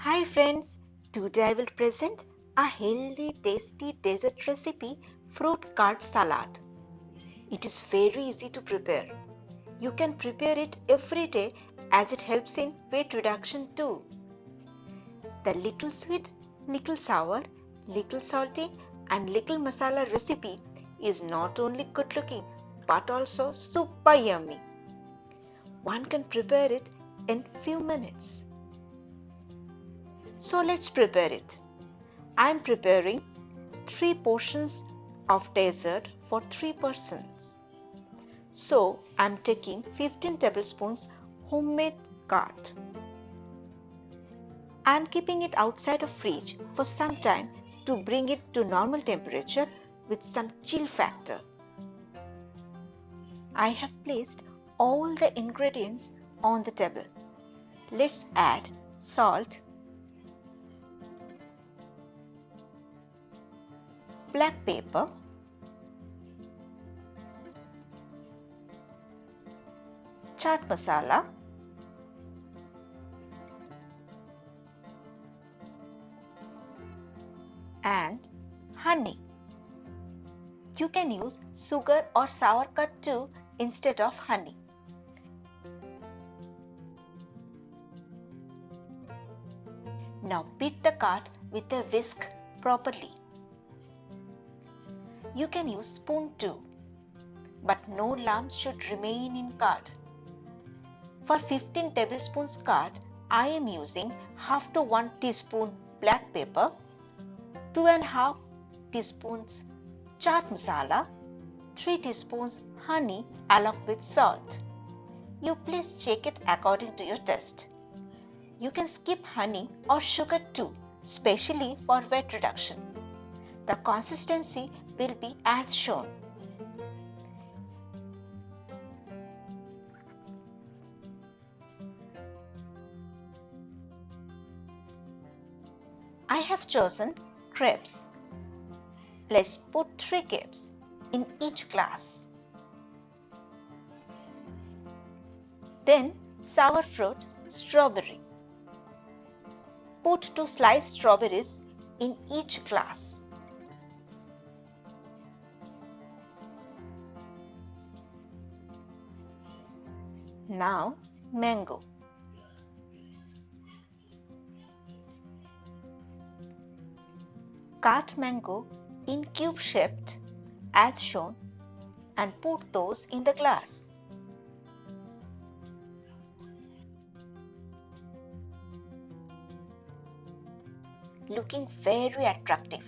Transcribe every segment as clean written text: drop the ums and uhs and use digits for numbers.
Hi friends, today I will present a healthy, tasty dessert recipe, fruit card salad. It is very easy to prepare. You can prepare it every day as it helps in weight reduction too. The little sweet, little sour, little salty and little masala recipe is not only good looking but also super yummy. One can prepare it in few minutes. So let's prepare it. I am preparing 3 portions of dessert for 3 persons. So I am taking 15 tablespoons homemade curd. I am keeping it outside of fridge for some time to bring it to normal temperature with some chill factor. I have placed all the ingredients on the table. Let's add salt, black pepper, chaat masala, and honey. You can use sugar or sour curd too instead of honey. Now beat the curd with a whisk properly. You can use spoon too, but no lumps should remain in curd. For 15 tablespoons curd, I am using half to 1 teaspoon black pepper, 2.5 teaspoons chaat masala, 3 teaspoons honey along with salt. You please check it according to your taste. You can skip honey or sugar too, especially for weight reduction. The consistency will be as shown. I have chosen crepes. Let's put 3 crepes in each glass. Then sour fruit, strawberry. Put 2 sliced strawberries in each glass. Now mango. Cut mango in cube shaped as shown and put those in the glass. Looking very attractive.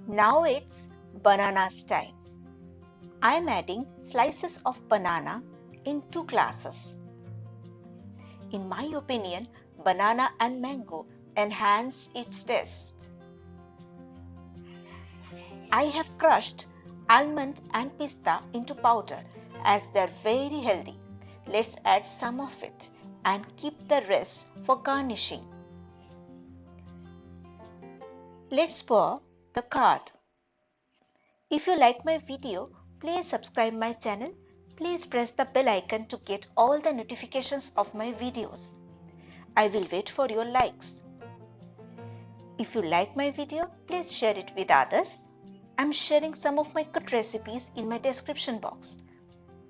Now it's bananas time. I am adding slices of banana in 2 glasses. In my opinion, banana and mango enhance its taste. I have crushed almond and pista into powder as they are very healthy. Let's add some of it and keep the rest for garnishing. Let's pour the curd. If you like my video, please subscribe my channel. Please press the bell icon to get all the notifications of my videos. I will wait for your likes. If you like my video, please share it with others. I'm sharing some of my good recipes in my description box.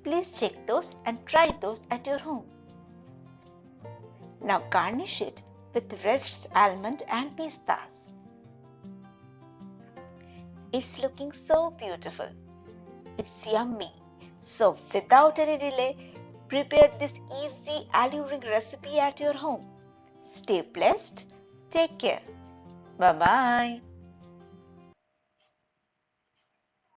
Please check those and try those at your home. Now garnish it with rest almond and pistas. It's looking so beautiful. It's yummy. So without any delay, prepare this easy, alluring recipe at your home. Stay blessed. Take care. Bye-bye.